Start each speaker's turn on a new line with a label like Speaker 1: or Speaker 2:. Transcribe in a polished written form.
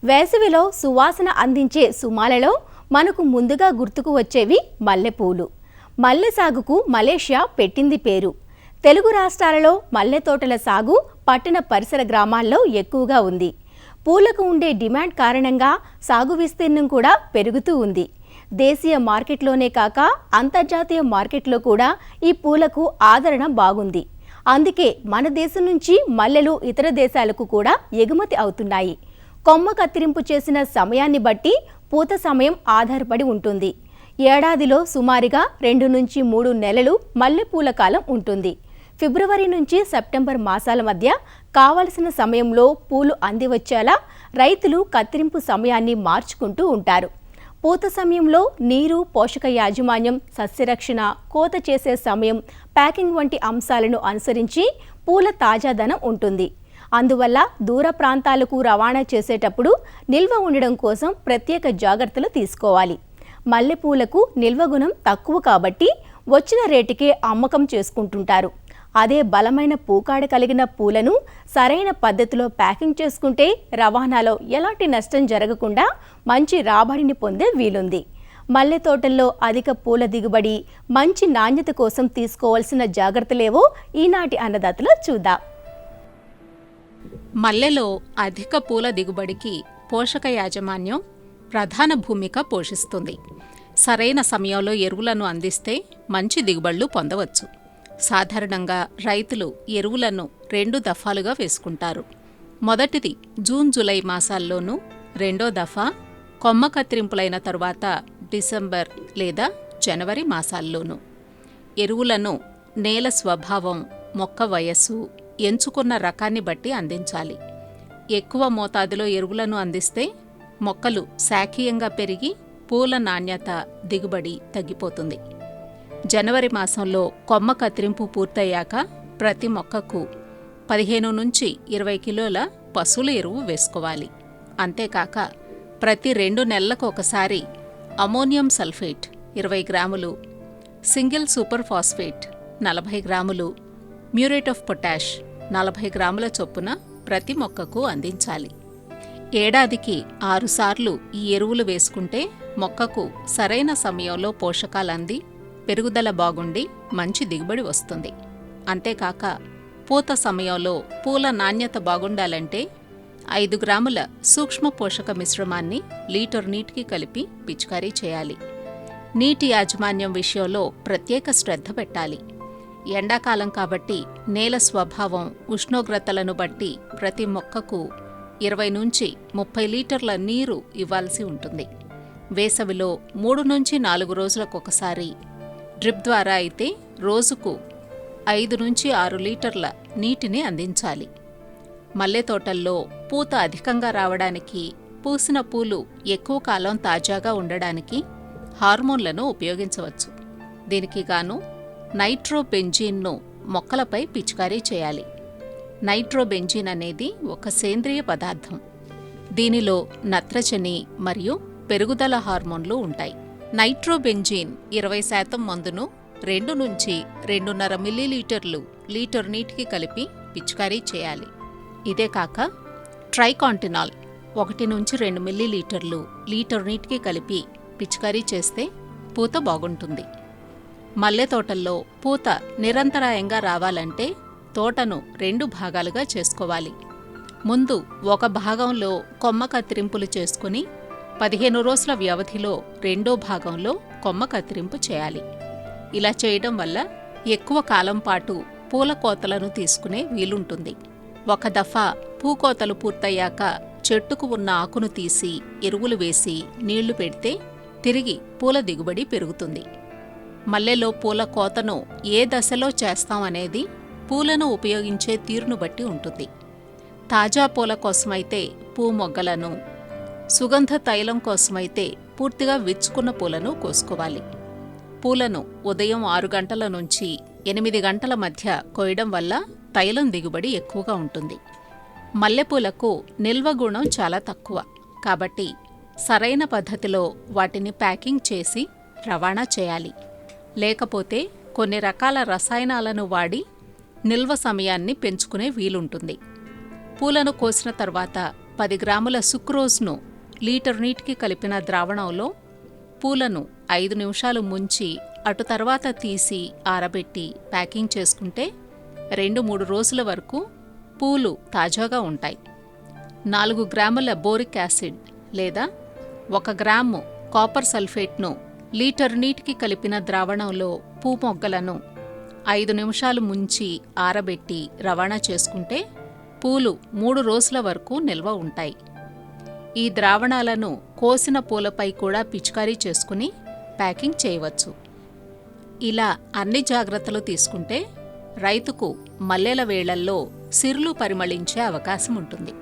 Speaker 1: వేసవిలో సువాసన అందించే సుమాలలో మనకు ముందుగా గుర్తుకు వచ్చేవి మల్లెపూలు. మల్లె సాగుకు మలేషియా పెట్టింది పేరు. తెలుగు రాష్ట్రాలలో మల్లె తోటల సాగు పట్టణ పరిసర గ్రామాల్లో ఎక్కువగా ఉంది. పూలకు ఉండే డిమాండ్ కారణంగా సాగు విస్తీర్ణం కూడా పెరుగుతూ ఉంది. దేశీయ మార్కెట్లోనే కాక అంతర్జాతీయ మార్కెట్లో కూడా ఈ పూలకు ఆదరణ బాగుంది. అందుకే మన దేశం నుంచి మల్లెలు ఇతర దేశాలకు కూడా ఎగుమతి అవుతున్నాయి. కొమ్మ కత్తిరింపు చేసిన సమయాన్ని బట్టి పూత సమయం ఆధారపడి ఉంటుంది. ఏడాదిలో సుమారుగా 2 నుంచి 3 నెలలు మల్లెపూల కాలం ఉంటుంది. ఫిబ్రవరి నుంచి సెప్టెంబర్ మాసాల మధ్య కావలసిన సమయంలో పూలు అందివచ్చేలా రైతులు కత్తిరింపు సమయాన్ని మార్చుకుంటూ ఉంటారు. పూత సమయంలో నీరు, పోషక యాజమాన్యం, సస్యరక్షణ, కోత చేసే సమయం, ప్యాకింగ్ వంటి అంశాలను అనుసరించి పూల తాజాదనం ఉంటుంది. అందువల్ల దూర ప్రాంతాలకు రవాణా చేసేటప్పుడు నిల్వ ఉండడం కోసం ప్రత్యేక జాగ్రత్తలు తీసుకోవాలి. మల్లెపూలకు నిల్వ గుణం తక్కువ కాబట్టి వచ్చిన రేటుకే అమ్మకం చేసుకుంటుంటారు. అదే బలమైన పూకాడ కలిగిన పూలను సరైన పద్ధతిలో ప్యాకింగ్ చేసుకుంటే రవాణాలో ఎలాంటి నష్టం జరగకుండా మంచి రాబడిని పొందే వీలుంది. మల్లె తోటల్లో అధిక పూల దిగుబడి, మంచి నాణ్యత కోసం తీసుకోవాల్సిన జాగ్రత్తలేవో ఈనాటి అన్నదాతలో చూద్దాం.
Speaker 2: మల్లెలో అధిక పూల దిగుబడికి పోషక యాజమాన్యం ప్రధాన భూమిక పోషిస్తుంది. సరైన సమయంలో ఎరువులను అందిస్తే మంచి దిగుబడులు పొందవచ్చు. సాధారణంగా రైతులు ఎరువులను 2 దఫాలుగా వేసుకుంటారు. మొదటిది జూన్, జూలై మాసాల్లోనూ, రెండో దఫా కొమ్మ కత్తిరింపులైన తరువాత డిసెంబర్ లేదా జనవరి మాసాల్లోనూ. ఎరువులను నేల స్వభావం, మొక్క వయస్సు, ఎంచుకున్న రకాన్ని బట్టి అందించాలి. ఎక్కువ మోతాదులో ఎరువులను అందిస్తే మొక్కలు శాఖీయంగా పెరిగి పూల నాణ్యత, దిగుబడి తగ్గిపోతుంది. జనవరి మాసంలో కొమ్మ కత్తిరింపు పూర్తయ్యాక ప్రతి మొక్కకు 15 నుంచి 20 కిలోల పశువుల ఎరువు వేసుకోవాలి. అంతేకాక ప్రతి 2 నెలలకు ఒకసారి అమోనియం సల్ఫేట్ 20 గ్రాములు, సింగిల్ సూపర్ ఫాస్ఫేట్ 40 గ్రాములు, మ్యూరేట్ ఆఫ్ పొటాష్ 40 గ్రాముల చొప్పున ప్రతి మొక్కకు అందించాలి. ఏడాదికి 6 సార్లు ఈ ఎరువులు వేసుకుంటే మొక్కకు సరైన సమయంలో పోషకాలు అంది పెరుగుదల బాగుండి మంచి దిగుబడి వస్తుంది. అంతేకాక పూత సమయంలో పూల నాణ్యత బాగుండాలంటే 5 గ్రాముల సూక్ష్మ పోషక మిశ్రమాన్ని లీటర్ నీటికి కలిపి పిచికారీ చేయాలి. నీటి యాజమాన్యం విషయంలో ప్రత్యేక శ్రద్ధ పెట్టాలి. ఎండాకాలం కాబట్టి నేల స్వభావం, ఉష్ణోగ్రతలను బట్టి ప్రతి మొక్కకు 20 నుంచి 30 లీటర్ల నీరు ఇవ్వాల్సి ఉంటుంది. వేసవిలో 3 నుంచి 4 రోజులకొకసారి, డ్రిప్ ద్వారా అయితే రోజుకు 5 నుంచి 6 లీటర్ల నీటిని అందించాలి. మల్లె తోటల్లో పూత అధికంగా రావడానికి, పూసిన పూలు ఎక్కువ కాలం తాజాగా ఉండడానికి హార్మోన్లను ఉపయోగించవచ్చు. దీనికి గాను నైట్రోబెంజీన్ను మొక్కలపై పిచికారీ చేయాలి. నైట్రోబెంజీన్ అనేది ఒక సేంద్రియ పదార్థం. దీనిలో నత్రజని మరియు పెరుగుదల హార్మోన్లు ఉంటాయి. నైట్రోబెంజీన్ 20% మందును 2 నుంచి 2.5 మిల్లీలీటర్లు లీటర్ నీటికి కలిపి పిచికారీ చేయాలి. ఇదే కాక ట్రైకాంటినాల్ 1 నుంచి 2 మిల్లీలీటర్లు లీటర్ నీటికి కలిపి పిచికారీ చేస్తే పూత బాగుంటుంది. మల్లె తోటల్లో పూత నిరంతరాయంగా రావాలంటే తోటను 2 భాగాలుగా చేసుకోవాలి. ముందు ఒక భాగంలో కొమ్మ కత్తిరింపులు చేసుకుని 15 రోజుల వ్యవధిలో రెండో భాగంలో కొమ్మ కత్తిరింపు చేయాలి. ఇలా చేయడం వల్ల ఎక్కువ కాలం పాటు పూల కోతలను తీసుకునే వీలుంటుంది. ఒక దఫా పూకోతలు పూర్తయ్యాక చెట్టుకు ఉన్న ఆకును తీసి ఎరువులు వేసి నీళ్లు పెడితే తిరిగి పూల దిగుబడి పెరుగుతుంది. మల్లెలో పూల కోతను ఏ దశలో చేస్తామనేది పూలను ఉపయోగించే తీరును బట్టి ఉంటుంది. తాజా పూల కోసమైతే పూ మొగ్గలను, సుగంధ తైలం కోసమైతే పూర్తిగా విచ్చుకున్న పూలను కోసుకోవాలి. పూలను ఉదయం 6 గంటల నుంచి 8 గంటల మధ్య కోయడం వల్ల తైలం దిగుబడి ఎక్కువగా ఉంటుంది. మల్లెపూలకు నిల్వ గుణం చాలా తక్కువ కాబట్టి సరైన పద్ధతిలో వాటిని ప్యాకింగ్ చేసి రవాణా చేయాలి. లేకపోతే కొన్ని రకాల రసాయనాలను వాడి నిల్వ సమయాన్ని పెంచుకునే వీలుంటుంది. పూలను కోసిన తర్వాత 10 గ్రాముల సుక్రోజ్ను లీటర్ నీటికి కలిపిన ద్రావణంలో పూలను 5 నిమిషాలు ముంచి అటు తర్వాత తీసి ఆరబెట్టి ప్యాకింగ్ చేసుకుంటే 2-3 రోజుల వరకు పూలు తాజాగా ఉంటాయి. 4 గ్రాముల బోరిక్ యాసిడ్ లేదా 1 గ్రాము కాపర్ సల్ఫేట్ను లీటర్ నీటికి కలిపిన ద్రావణంలో పూ మొగ్గలను 5 నిమిషాలు ముంచి ఆరబెట్టి రవాణా చేసుకుంటే పూలు 3 రోజుల వరకు నిల్వ ఉంటాయి. ఈ ద్రావణాలను కోసిన పూలపై కూడా పిచికారీ చేసుకుని ప్యాకింగ్ చేయవచ్చు. ఇలా అన్ని జాగ్రత్తలు తీసుకుంటే రైతుకు మల్లెల వేళల్లో సిరులు పరిమళించే అవకాశం ఉంటుంది.